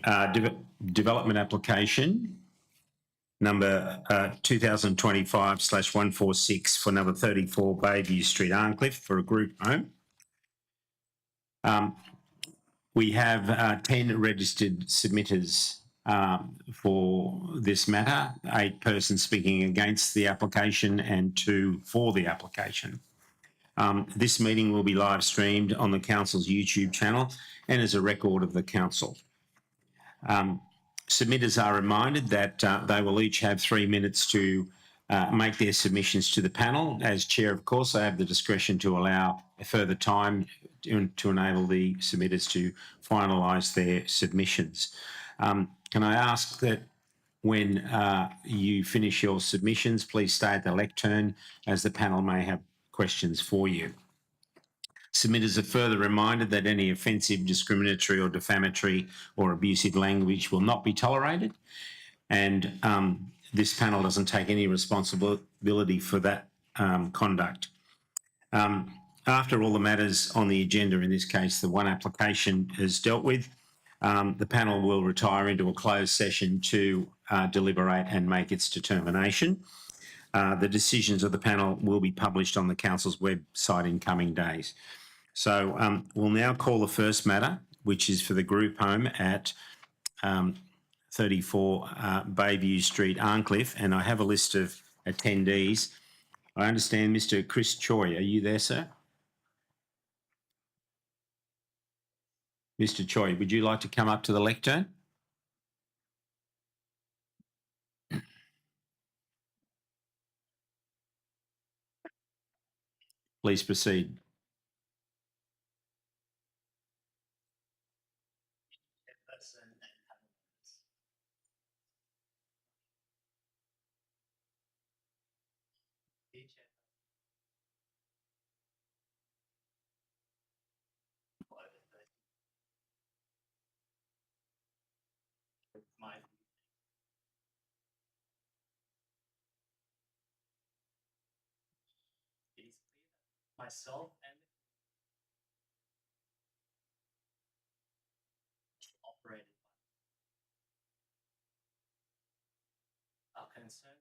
development application number 2025/146 for number 34 Bayview Street, Arncliffe, for a group home. We have 10 registered submitters for this matter, 8 persons speaking against the application and 2 for the application. This meeting will be live streamed on the Council's YouTube channel and is a record of the Council. Submitters are reminded that they will each have 3 minutes to make their submissions to the panel. As Chair, of course, I have the discretion to allow a further time to enable the submitters to finalise their submissions. Can I ask that when you finish your submissions, please stay at the lectern, as the panel may have questions for you. Submitters are further reminded that any offensive, discriminatory or defamatory or abusive language will not be tolerated, and this panel doesn't take any responsibility for that conduct. After all the matters on the agenda, in this case the one application, is dealt with, the panel will retire into a closed session to deliberate and make its determination. The decisions of the panel will be published on the Council's website in coming days. So we'll now call the first matter, which is for the group home at 34 Bayview Street, Arncliffe, and I have a list of attendees. I understand Mr. Chris Choi. Are you there, sir? Mr. Choi, would you like to come up to the lectern? Please proceed. Myself and operated by our concerns.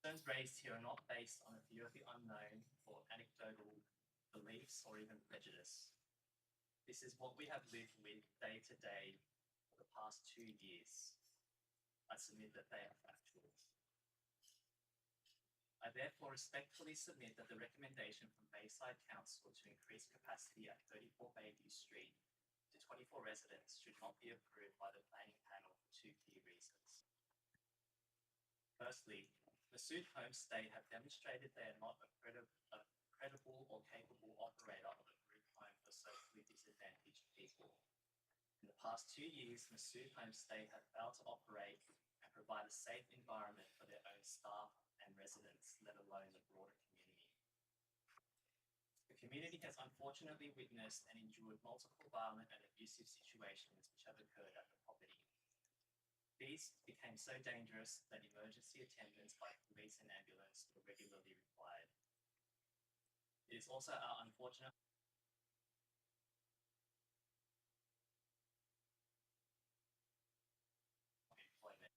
Concerns raised here are not based on a fear of the unknown or anecdotal beliefs or even prejudice. This is what we have lived with day to day for the past 2 years. I submit that they are factual. I therefore respectfully submit that the recommendation from Bayside Council to increase capacity at 34 Bayview Street to 24 residents should not be approved by the planning panel for 2 key reasons. Firstly, Masood Homestay have demonstrated they are not a credible or capable operator of a group home for socially disadvantaged people. In the past 2 years, Masood Homestay have failed to operate and provide a safe environment for their own staff and residents, let alone the broader community. The community has unfortunately witnessed and endured multiple violent and abusive situations which have occurred at the property. These became so dangerous that emergency attendance by police and ambulance were regularly required. It is also our unfortunate employment.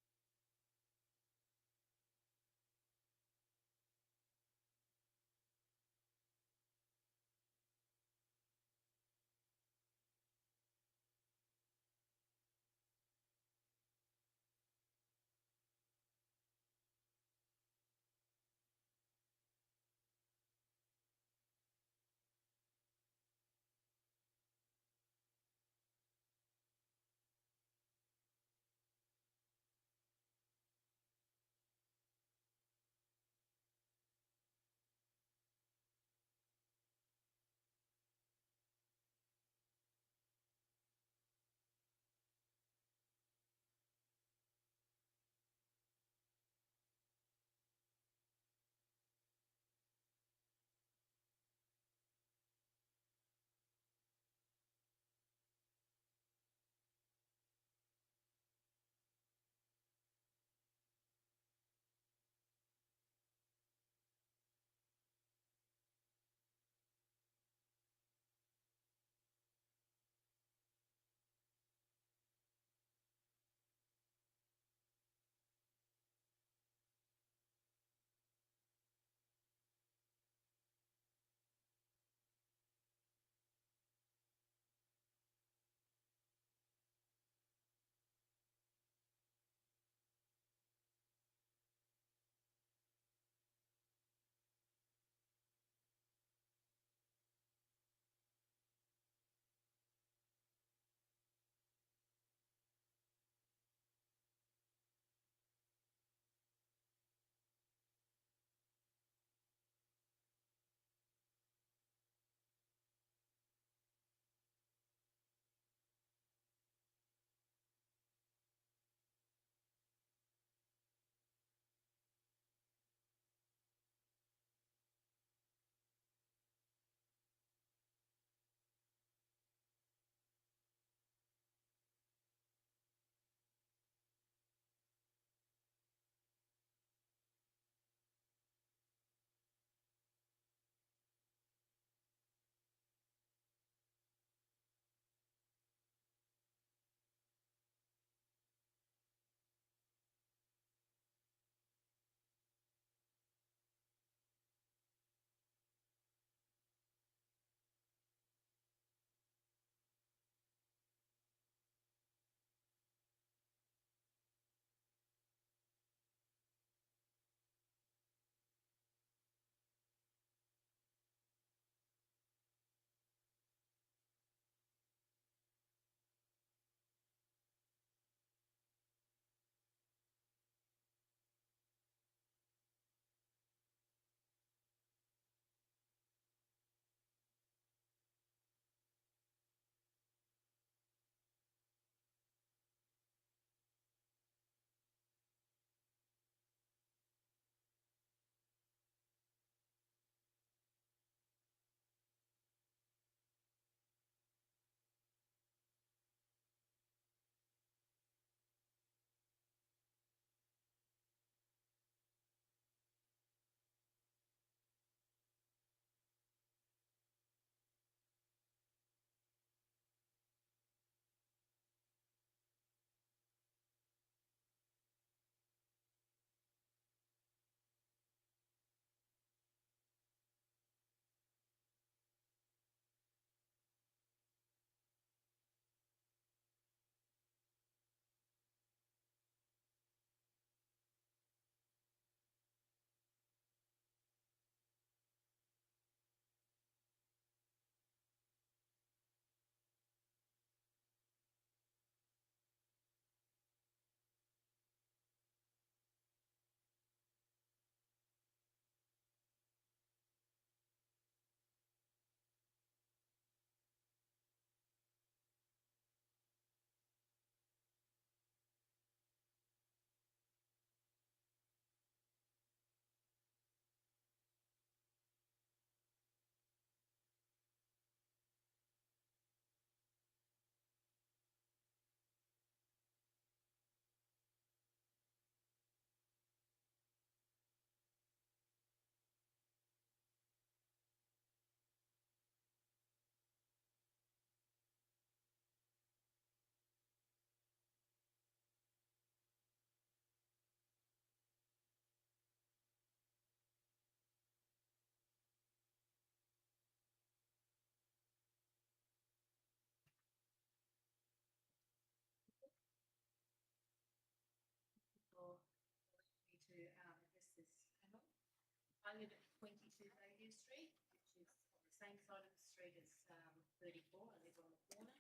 34. I live on the corner.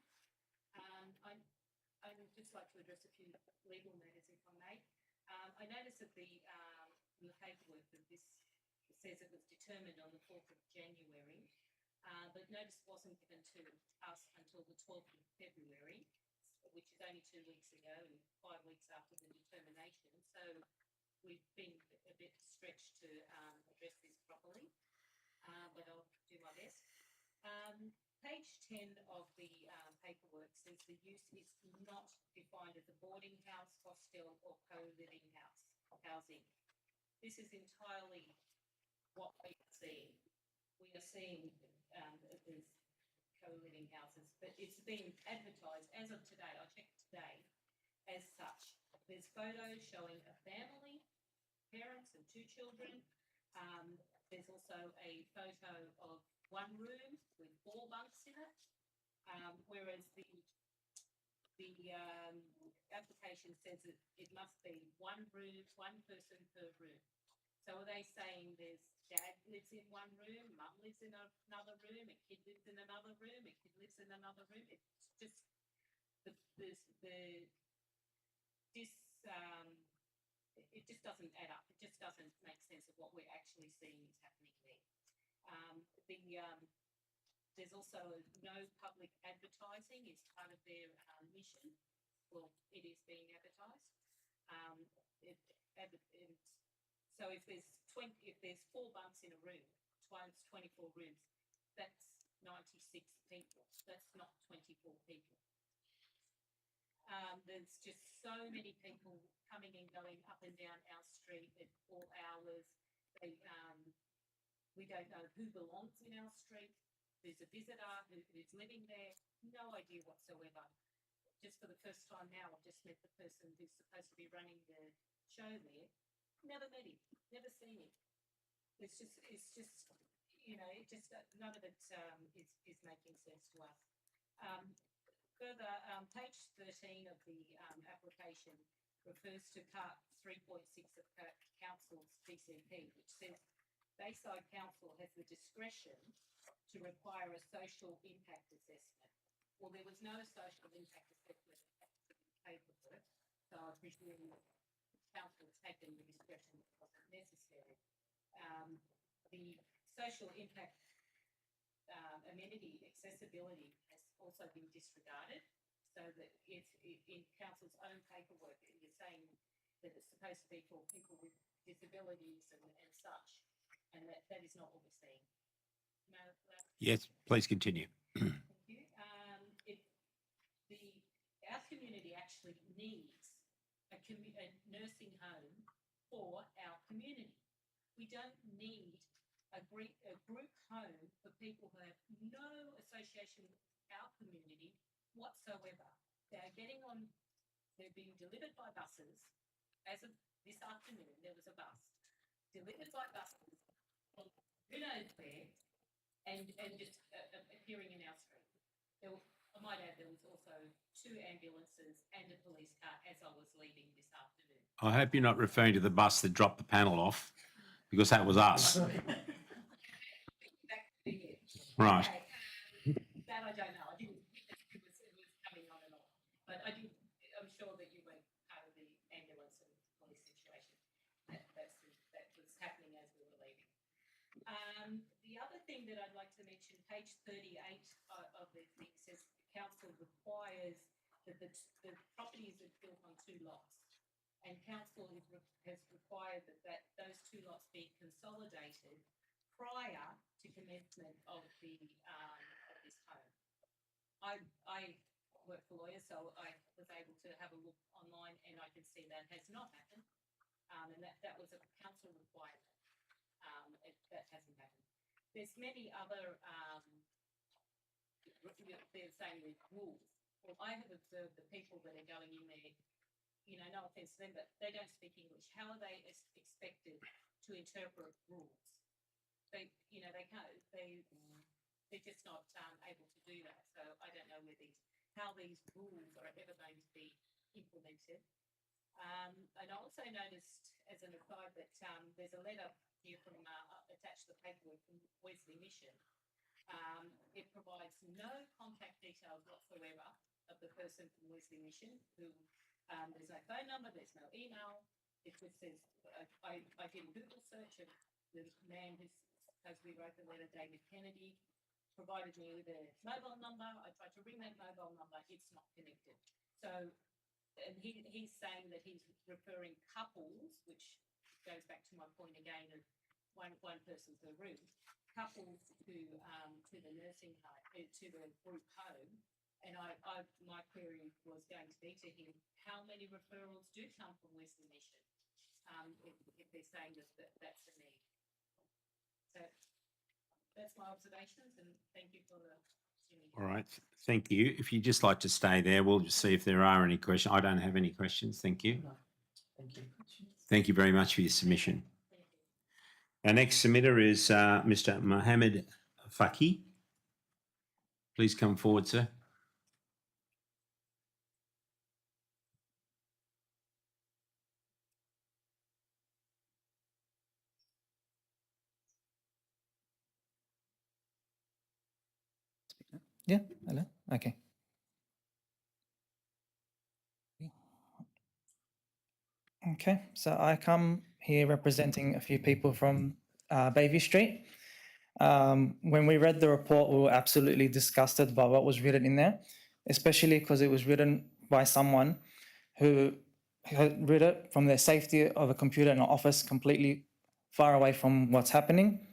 I would just like to address a few legal matters, if I may. I noticed that the paperwork that this says it was determined on the 4th of January, but notice wasn't given to us until the 12th of February, which is only 2 weeks ago and 5 weeks after the determination. So we've been a bit stretched to address this properly, but I'll do my best. Page 10 of the paperwork says the use is not defined as a boarding house, hostel or co-living housing. This is entirely what we are seeing. We are seeing there's co-living houses, but it's being advertised as of today. I checked today as such. There's photos showing a family, parents and 2 children. There's also a photo of 1 room with 4 bunks in it, whereas the application says that it must be 1 room, 1 person per room. So are they saying there's dad lives in 1 room, mum lives in another room, a kid lives in another room, a kid lives in another room? It's just it just doesn't add up. It just doesn't make sense of what we're actually seeing is happening there. There's also no public advertising is part of their mission. Well, it is being advertised. So if there's 4 bunks in a room, times 24 rooms, that's 96 people. That's not 24 people. There's just so many people coming and going up and down our street at all hours. We don't know who belongs in our street. There's a visitor who's living there. No idea whatsoever. Just for the first time now, I've just met the person who's supposed to be running the show there. Never met him. Never seen him. It's just none of it is making sense to us. Further, page 13 of the application refers to part 3.6 of Council's DCP, which says Bayside Council has the discretion to require a social impact assessment. Well, there was no social impact assessment paperwork, so I presume Council has taken the discretion that wasn't necessary. The social impact amenity accessibility has also been disregarded, so that if in Council's own paperwork you're saying that it's supposed to be for people with disabilities and such, and that is not what we're seeing. No, yes, please continue. Thank you. Our community actually needs a nursing home for our community. We don't need a group home for people who have no association with our community whatsoever. They're being delivered by buses. As of this afternoon, there was a bus delivered by buses from who knows where and just appearing in our street. I might add there was also 2 ambulances and a police car as I was leaving this afternoon. I hope you're not referring to the bus that dropped the panel off, because that was us. That could be it. Right. Okay. That I don't know. I didn't witness it was coming on and off. But I'm sure that you weren't part of the ambulance and police situation. That was happening as we were leaving. The other thing that I'd like to mention, page 38 of the thing says the council requires that the properties are built on 2 lots, and council has required that those 2 lots be consolidated prior to commencement of this home. I work for lawyers, so I was able to have a look online, and I can see that has not happened, and that was a council requirement. That hasn't happened. There's many other, they're saying there's rules. Well, I have observed the people that are going in there, no offence to them, but they don't speak English. How are they expected to interpret rules? They can't, they're just not able to do that. So I don't know how these rules are ever going to be implemented. And I also noticed, as an aside, that there's a letter here from attached to the paperwork from Wesley Mission, It provides no contact details whatsoever of the person from Wesley Mission who, there's no phone number, there's no email. It just says, I did a Google search of the man who supposedly wrote the letter, David Kennedy, provided me with a mobile number. I tried to ring that mobile number, it's not connected. So, and he's saying that he's referring couples, which goes back to my point again of one person per room, couples to the nursing home, to the group home. And my query was going to be to him, how many referrals do come from Wesley Mission? If they're saying that's the need. So that's my observations, and thank you for the opportunity. All right. Thank you. If you'd just like to stay there, we'll just see if there are any questions. I don't have any questions. Thank you. No. Thank you. Thank you very much for your submission. Thank you. Our next submitter is Mr. Mohammed Faki. Please come forward, sir. Yeah, hello. Okay. Okay, so I come here representing a few people from Bayview Street. When we read the report, we were absolutely disgusted by what was written in there, especially because it was written by someone who had read it from their safety of a computer in an office completely far away from what's happening,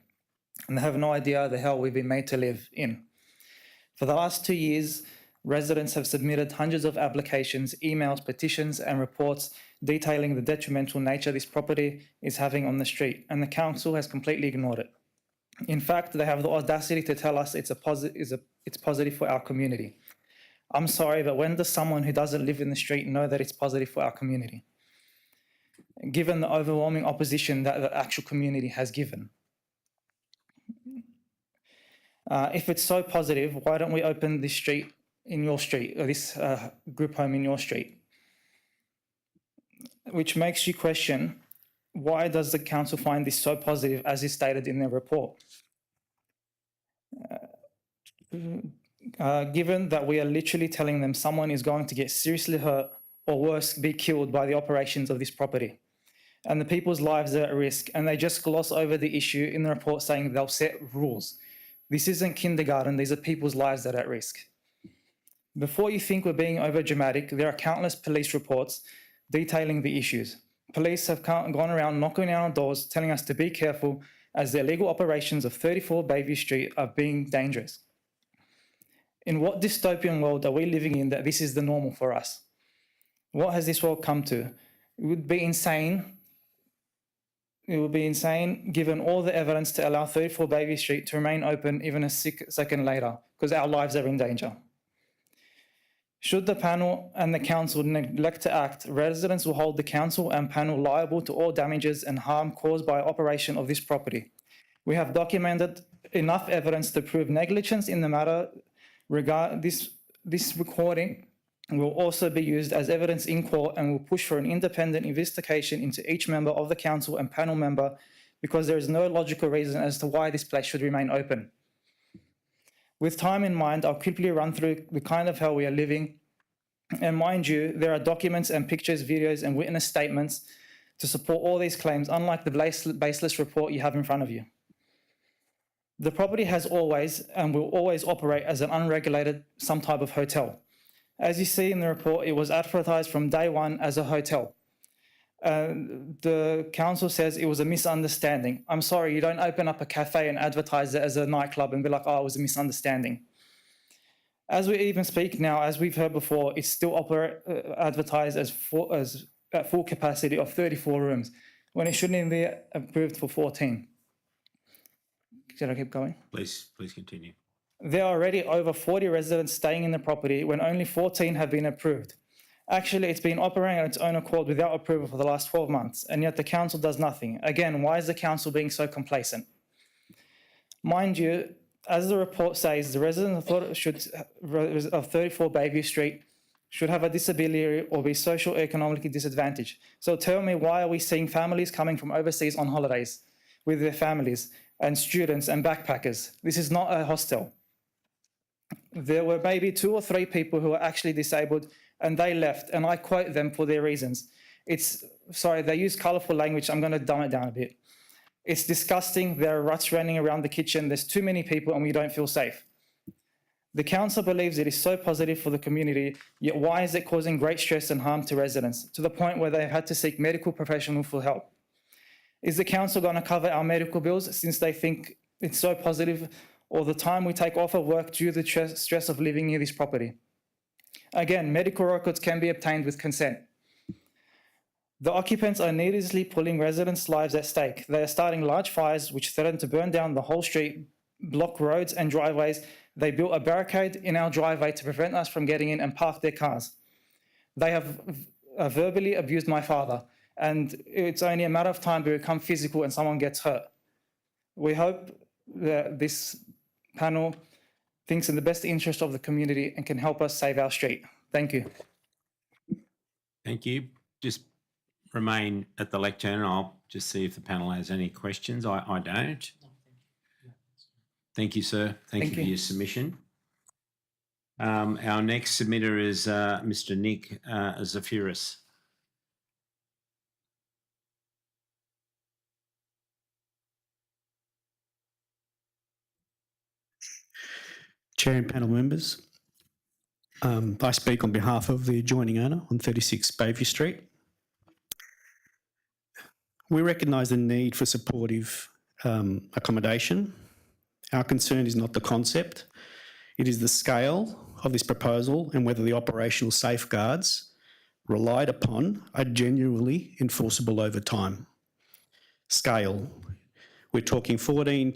and they have no idea the hell we've been made to live in. For the last 2 years, residents have submitted hundreds of applications, emails, petitions, and reports detailing the detrimental nature this property is having on the street, and the council has completely ignored it. In fact, they have the audacity to tell us it's positive for our community. I'm sorry, but when does someone who doesn't live in the street know that it's positive for our community? Given the overwhelming opposition that the actual community has given. If it's so positive, why don't we open this street in your street, or this group home in your street? Which makes you question, why does the council find this so positive as is stated in their report? Given that we are literally telling them someone is going to get seriously hurt or worse, be killed by the operations of this property, and the people's lives are at risk, and they just gloss over the issue in the report saying they'll set rules. This isn't kindergarten, these are people's lives that are at risk. Before you think we're being over dramatic, there are countless police reports detailing the issues. Police have gone around knocking on our doors, telling us to be careful as the illegal operations of 34 Bayview Street are being dangerous. In what dystopian world are we living in that this is the normal for us? What has this world come to? It would be insane. It would be insane given all the evidence to allow 34 Bayview Street to remain open even a second later, because our lives are in danger. Should the panel and the council neglect to act, residents will hold the council and panel liable to all damages and harm caused by operation of this property. We have documented enough evidence to prove negligence in the matter. This recording will also be used as evidence in court and will push for an independent investigation into each member of the council and panel member, because there is no logical reason as to why this place should remain open. With time in mind, I'll quickly run through the kind of hell we are living. And mind you, there are documents and pictures, videos and witness statements to support all these claims, unlike the baseless report you have in front of you. The property has always and will always operate as an unregulated, some type of hotel. As you see in the report, it was advertised from day one as a hotel. The council says it was a misunderstanding. I'm sorry, you don't open up a cafe and advertise it as a nightclub and be like, oh, it was a misunderstanding. As we even speak now, as we've heard before, it's still advertised as at full capacity of 34 rooms, when it shouldn't even be approved for 14. Should I keep going? Please continue. There are already over 40 residents staying in the property when only 14 have been approved. Actually, it's been operating on its own accord without approval for the last 12 months, and yet the council does nothing. Again, why is the council being so complacent? Mind you, as the report says, the residents of 34 Bayview Street should have a disability or be social economically disadvantaged. So tell me, why are we seeing families coming from overseas on holidays with their families? and students and backpackers. This is not a hostel. There were maybe 2 or 3 people who were actually disabled and they left, and I quote them for their reasons. They use colourful language. I'm going to dumb it down a bit. It's disgusting. There are rats running around the kitchen. There's too many people and we don't feel safe. The council believes it is so positive for the community, yet why is it causing great stress and harm to residents to the point where they've had to seek medical professional for help? Is the council going to cover our medical bills since they think it's so positive, or the time we take off of work due to the stress of living near this property? Again, medical records can be obtained with consent. The occupants are needlessly putting residents' lives at stake. They are starting large fires which threaten to burn down the whole street, block roads and driveways. They built a barricade in our driveway to prevent us from getting in and park their cars. They have verbally abused my father, and it's only a matter of time to become physical and someone gets hurt. We hope that this panel thinks in the best interest of the community and can help us save our street. Thank you. Thank you. Just remain at the lectern and I'll just see if the panel has any questions. I don't. Thank you, sir. Thank you for your submission. Our next submitter is Mr. Nick Zafiris. Chair and panel members, I speak on behalf of the adjoining owner on 36 Bayview Street. We recognise the need for supportive accommodation. Our concern is not the concept, it is the scale of this proposal and whether the operational safeguards relied upon are genuinely enforceable over time. Scale, we're talking 14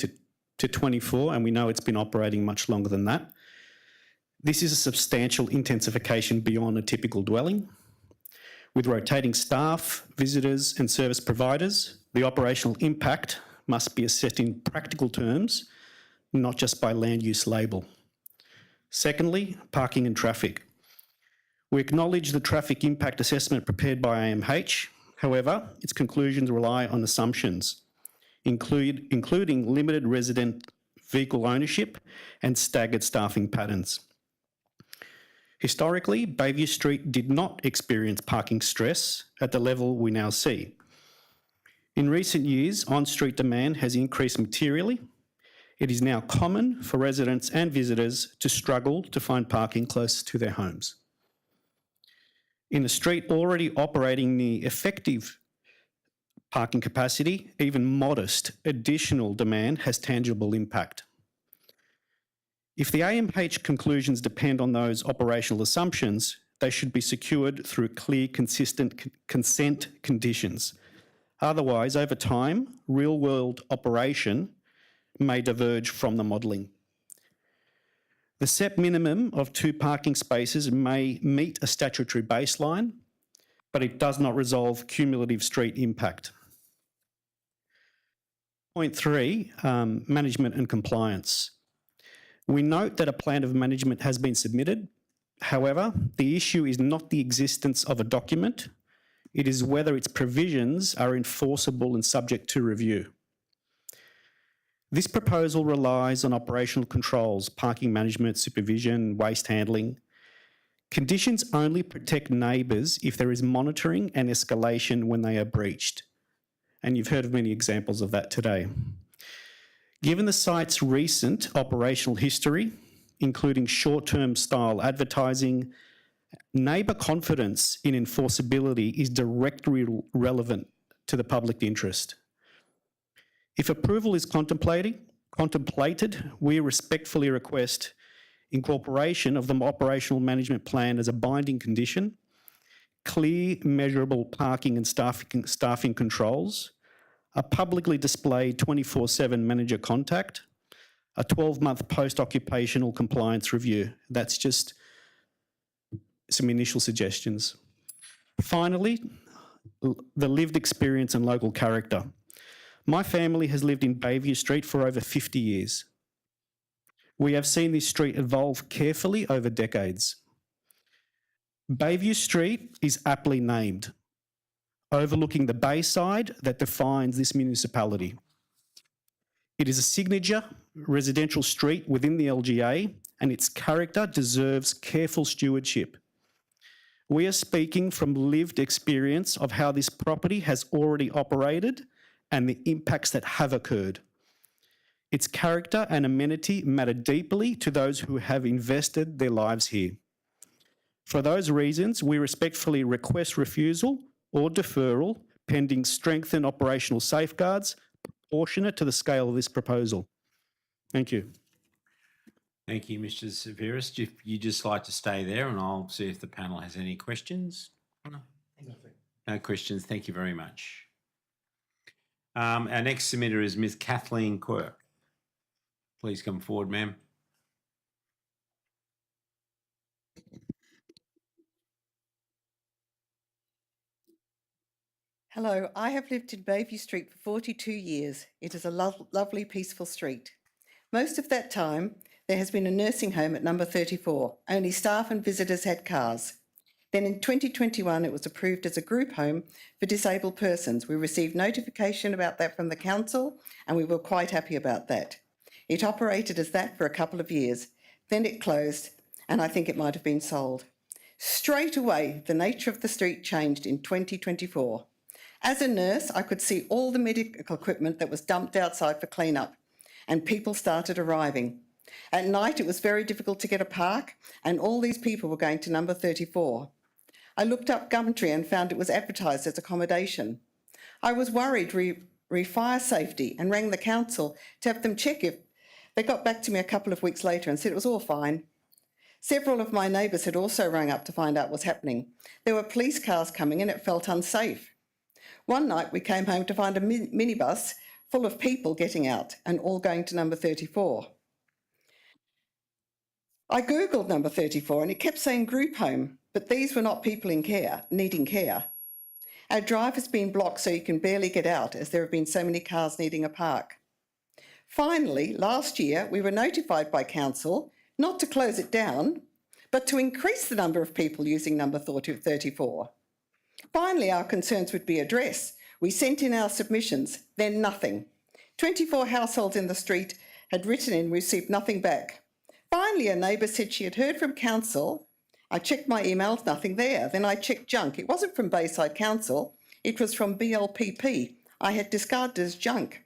to 24, and we know it's been operating much longer than that. This is a substantial intensification beyond a typical dwelling. With rotating staff, visitors and service providers, the operational impact must be assessed in practical terms, not just by land use label. Secondly, parking and traffic. We acknowledge the traffic impact assessment prepared by AMH. However, its conclusions rely on assumptions, including limited resident vehicle ownership and staggered staffing patterns. Historically, Bayview Street did not experience parking stress at the level we now see. In recent years, on-street demand has increased materially. It is now common for residents and visitors to struggle to find parking close to their homes. In a street already operating near effective parking capacity, even modest additional demand has tangible impact. If the AMH conclusions depend on those operational assumptions, they should be secured through clear, consistent consent conditions. Otherwise, over time, real-world operation may diverge from the modelling. The set minimum of 2 parking spaces may meet a statutory baseline, but it does not resolve cumulative street impact. Point 3, management and compliance. We note that a plan of management has been submitted. However, the issue is not the existence of a document, it is whether its provisions are enforceable and subject to review. This proposal relies on operational controls, parking management, supervision, waste handling. Conditions only protect neighbours if there is monitoring and escalation when they are breached. And you've heard of many examples of that today. Given the site's recent operational history, including short-term style advertising, neighbour confidence in enforceability is directly relevant to the public interest. If approval is contemplated, we respectfully request incorporation of the operational management plan as a binding condition, clear, measurable parking and staffing controls, a publicly displayed 24/7 manager contact, a 12-month post-occupational compliance review. That's just some initial suggestions. Finally, the lived experience and local character. My family has lived in Bayview Street for over 50 years. We have seen this street evolve carefully over decades. Bayview Street is aptly named, overlooking the Bayside that defines this municipality. It is a signature residential street within the LGA, and its character deserves careful stewardship. We are speaking from lived experience of how this property has already operated and the impacts that have occurred. Its character and amenity matter deeply to those who have invested their lives here. For those reasons, we respectfully request refusal or deferral pending strengthened operational safeguards proportionate to the scale of this proposal. Thank you. Thank you, Mr. Severis. If you just like to stay there, and I'll see if the panel has any questions. No questions. Thank you very much. Our next submitter is Ms. Kathleen Quirk. Please come forward, ma'am. Hello, I have lived in Bayview Street for 42 years. It is a lovely, peaceful street. Most of that time, there has been a nursing home at number 34. Only staff and visitors had cars. Then in 2021, it was approved as a group home for disabled persons. We received notification about that from the council, and we were quite happy about that. It operated as that for a couple of years. Then it closed, and I think it might have been sold. Straight away, the nature of the street changed in 2024. As a nurse, I could see all the medical equipment that was dumped outside for cleanup, and people started arriving. At night, it was very difficult to get a park, and all these people were going to number 34. I looked up Gumtree and found it was advertised as accommodation. I was worried re fire safety and rang the council to have them check if. They got back to me a couple of weeks later and said it was all fine. Several of my neighbours had also rang up to find out what was happening. There were police cars coming and it felt unsafe. One night we came home to find a minibus full of people getting out and all going to number 34. I googled number 34 and it kept saying group home, but these were not people in care, needing care. Our drive has been blocked so you can barely get out as there have been so many cars needing a park. Finally, last year we were notified by council not to close it down, but to increase the number of people using number 34. Finally, our concerns would be addressed. We sent in our submissions, then nothing. 24 households in the street had written in, received nothing back. Finally, a neighbour said she had heard from council. I checked my emails, nothing there. Then I checked junk. It wasn't from Bayside Council. It was from BLPP. I had discarded as junk.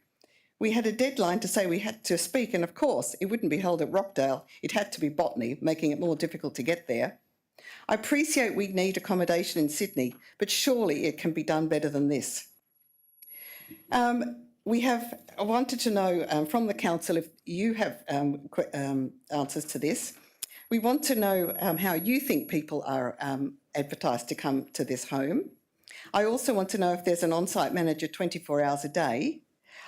We had a deadline to say we had to speak, and of course, it wouldn't be held at Rockdale. It had to be Botany, making it more difficult to get there. I appreciate we need accommodation in Sydney, but surely it can be done better than this. We have wanted to know from the council if you have answers to this. We want to know how you think people are advertised to come to this home. I also want to know if there's an on-site manager 24 hours a day.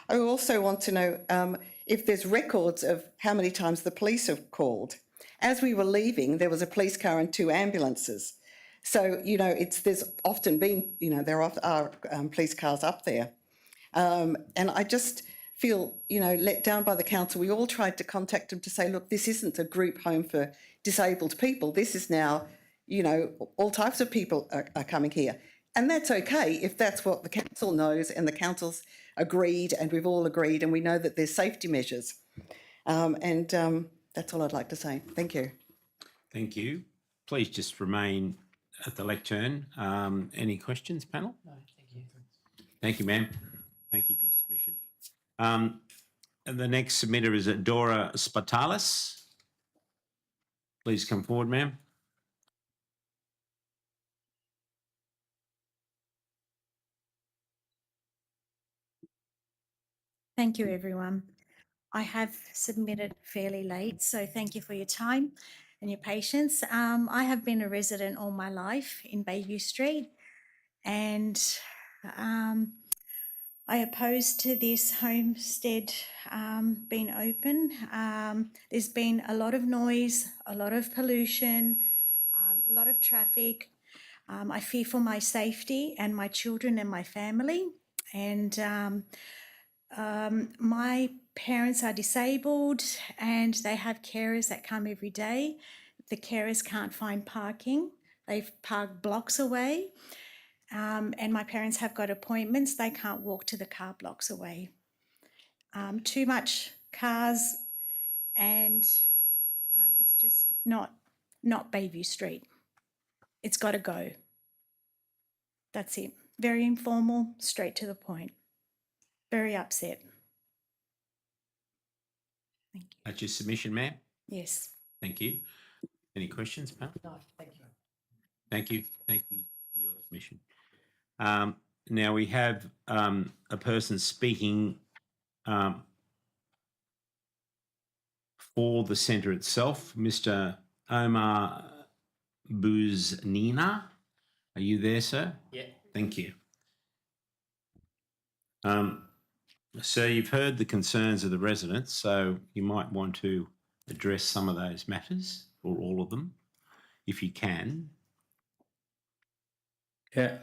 I also want to know if there's records of how many times the police have called. As we were leaving, there was a police car and 2 ambulances. So, you know, there's often been, you know, there are police cars up there. And I just feel, you know, let down by the council. We all tried to contact them to say, look, this isn't a group home for disabled people. This is now, you know, all types of people are coming here. And that's okay if that's what the council knows and the council's agreed and we've all agreed and we know that there's safety measures. That's all I'd like to say. Thank you. Thank you. Please just remain at the lectern. Any questions, panel? No, thank you. Thank you, ma'am. Thank you for your submission. And the next submitter is Dora Spatalis. Please come forward, ma'am. Thank you, everyone. I have submitted fairly late, so thank you for your time and your patience. I have been a resident all my life in Bayview Street, and I oppose to this homestead being open. There's been a lot of noise, a lot of pollution, a lot of traffic. I fear for my safety and my children and my family, and my parents are disabled and they have carers that come every day. The carers can't find parking. They've parked blocks away. And my parents have got appointments. They can't walk to the car blocks away. too much cars, and it's just not Bayview Street. It's got to go. That's it. Very informal, straight to the point. Very upset. Thank you. That's your submission, ma'am. Yes. Thank you. Any questions, pal? No, thank you. Thank you. Thank you for your submission. Now we have a person speaking for the centre itself, Mr. Omar Bouznina. Are you there, sir? Yeah. Thank you. So you've heard the concerns of the residents, so you might want to address some of those matters, or all of them, if you can. Yeah.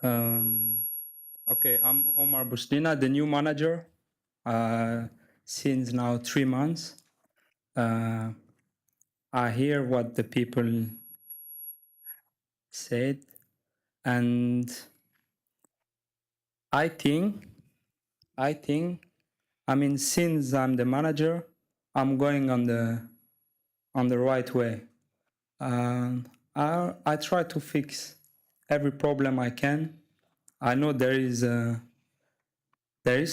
Okay, I'm Omar Bustina, the new manager, since now 3 months. I hear what the people said, and I think, I mean, since I'm the manager, I'm going on the right way. I try to fix every problem I can. I know there is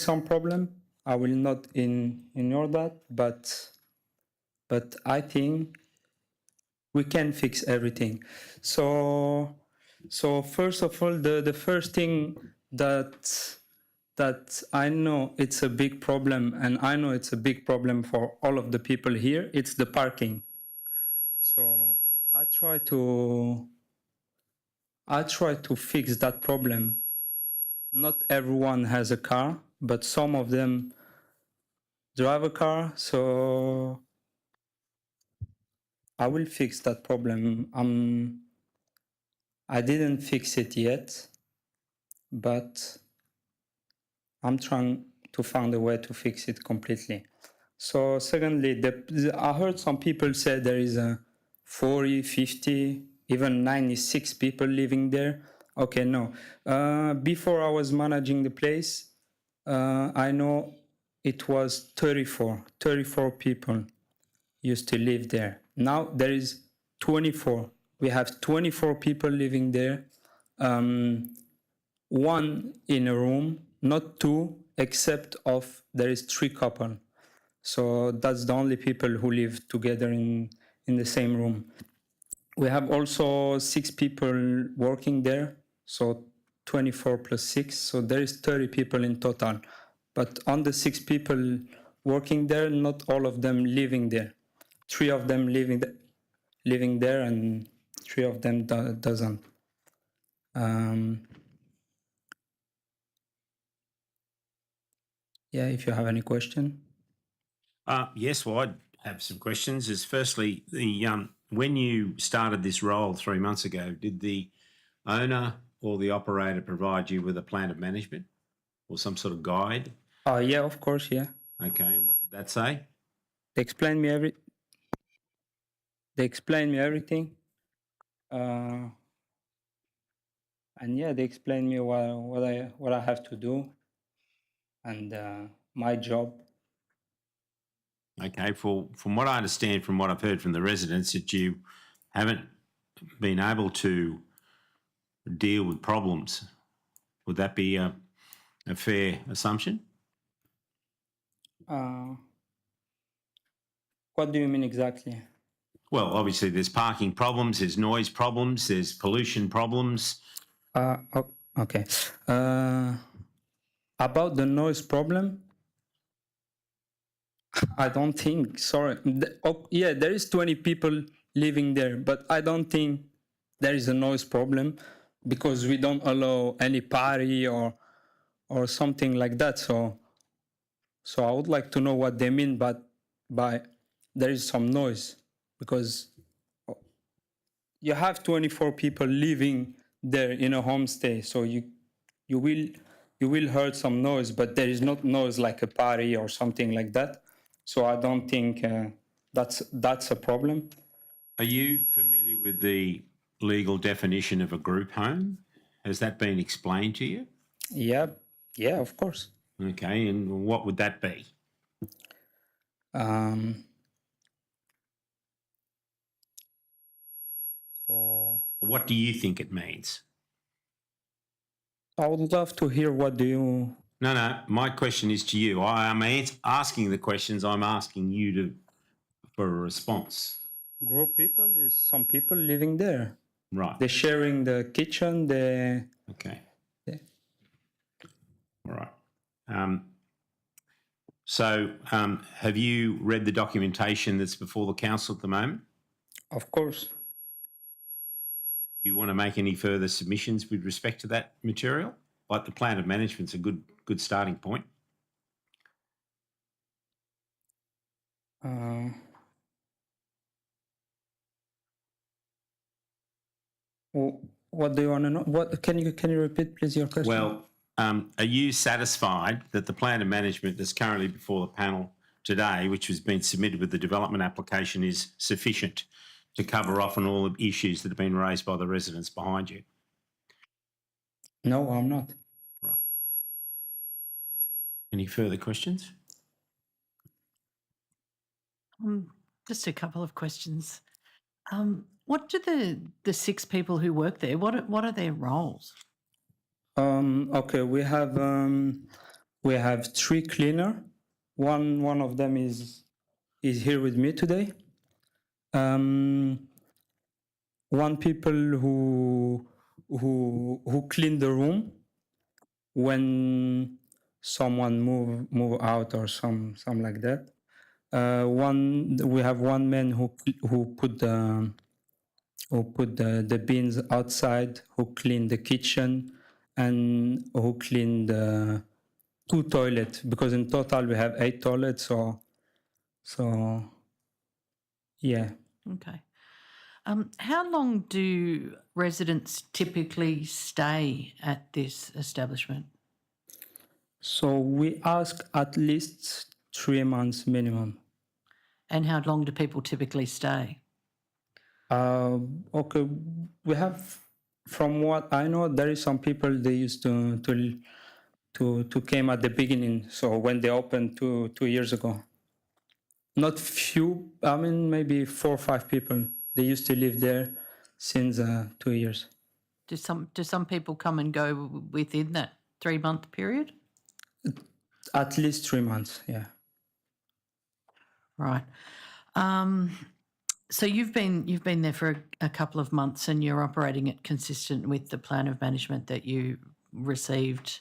some problem. I will not ignore that, but I think we can fix everything. So first of all, the first thing that I know it's a big problem, and I know it's a big problem for all of the people here, it's the parking. So I try to fix that problem. Not everyone has a car, but some of them drive a car, so I will fix that problem. I didn't fix it yet, but I'm trying to find a way to fix it completely. So secondly, I heard some people say there is a 40, 50, even 96 people living there. Okay, no. Before I was managing the place, I know it was 34 people used to live there. Now there is 24. We have 24 people living there. One in a room, not two, except of there is 3 couple. So that's the only people who live together in the same room. We have also 6 people working there, so 24 plus 6, so there is 30 people in total. But on the 6 people working there, not all of them living there. 3 of them living there, and 3 of them doesn't. Yeah, if you have any question. Yes, well, I'd have some questions. Is firstly, when you started this role 3 months ago, did the owner or the operator provide you with a plan of management or some sort of guide? Yeah, of course, yeah. Okay, and what did that say? They explained me everything. And yeah, they explained me what I have to do and my job. Okay, from what I understand, from what I've heard from the residents, that you haven't been able to deal with problems. Would that be a fair assumption? What do you mean exactly? Well, obviously there's parking problems, there's noise problems, there's pollution problems. Okay. About the noise problem, I don't think. Sorry. Yeah, there is 20 people living there, but I don't think there is a noise problem because we don't allow any party or something like that. So I would like to know what they mean by there is some noise, because you have 24 people living there in a homestay, so you will hear some noise, but there is not noise like a party or something like that. So I don't think that's a problem. Are you familiar with the legal definition of a group home? Has that been explained to you? Yeah, of course. Okay, and what would that be? So What do you think it means? I would love to hear what do you. No, my question is to you. I am asking the questions. I'm asking you for a response. Group people is some people living there. Right. They're sharing the kitchen. Okay. Yeah. All right. Have you read the documentation that's before the council at the moment? Of course. You want to make any further submissions with respect to that material? Like the plan of management's a good starting point. What do you want to know? What can you repeat, please, your question? Well, are you satisfied that the plan of management that's currently before the panel today, which has been submitted with the development application, is sufficient to cover off on all the issues that have been raised by the residents behind you? No, I'm not. Right. Any further questions? Just a couple of questions. What do the 6 people who work there, what are their roles? Okay, we have 3 cleaner. One of them is here with me today. One people who clean the room when someone move out or some like that. We have one man who put the bins outside, who clean the kitchen, and who clean the 2 toilets, because in total we have 8 toilets. So yeah. Okay. How long do residents typically stay at this establishment? So we ask at least 3 months minimum. And how long do people typically stay? Okay, we have, from what I know, there is some people they used to came at the beginning. So when they opened 2 years ago, not few. I mean, maybe 4 or 5 people. They used to live there since 2 years. Do some people come and go within that 3-month period? At least 3 months. Yeah. Right. So you've been there for a couple of months and you're operating it consistent with the plan of management that you received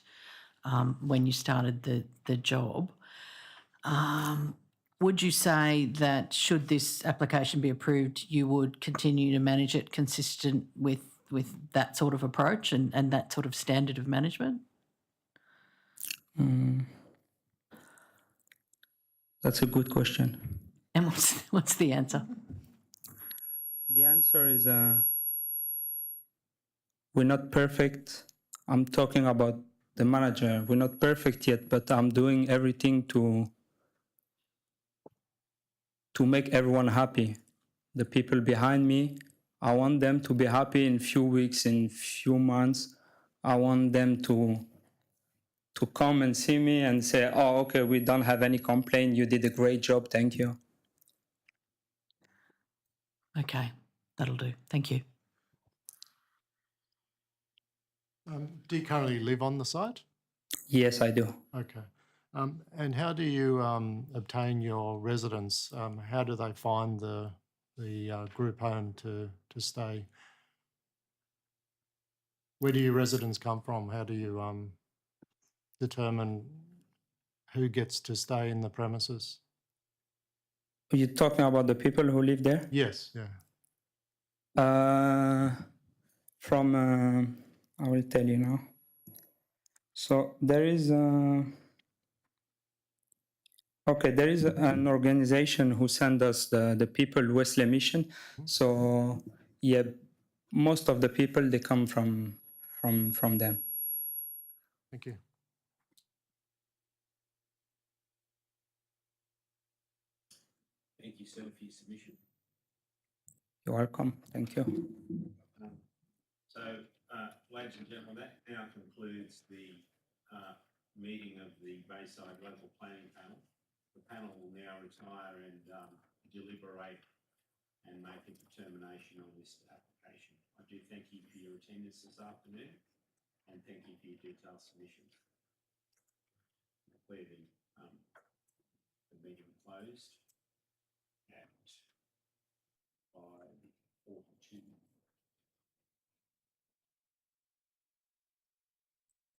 when you started the job. Would you say that should this application be approved, you would continue to manage it consistent with that sort of approach and that sort of standard of management? That's a good question. And what's the answer? The answer is we're not perfect. I'm talking about the manager. We're not perfect yet, but I'm doing everything to make everyone happy. The people behind me, I want them to be happy in few weeks, in few months. I want them to come and see me and say, oh, okay, we don't have any complaint. You did a great job. Thank you. Okay, that'll do. Thank you. Do you currently live on the site? Yes, I do. Okay. And how do you obtain your residents? How do they find the group home to stay? Where do your residents come from? How do you determine who gets to stay in the premises? Are you talking about the people who live there? Yes, yeah. I will tell you now. So there is there is an organization who send us the people Wesley Mission. So yeah, most of the people they come from them. Thank you. Thank you, sir, for your submission. You're welcome. Thank you. So, ladies and gentlemen, that now concludes the meeting of the Bayside Local Planning Panel. The panel will now retire and deliberate and make a determination on this application. I do thank you for your attendance this afternoon and thank you for your detailed submissions. I declare the meeting closed at 5:30.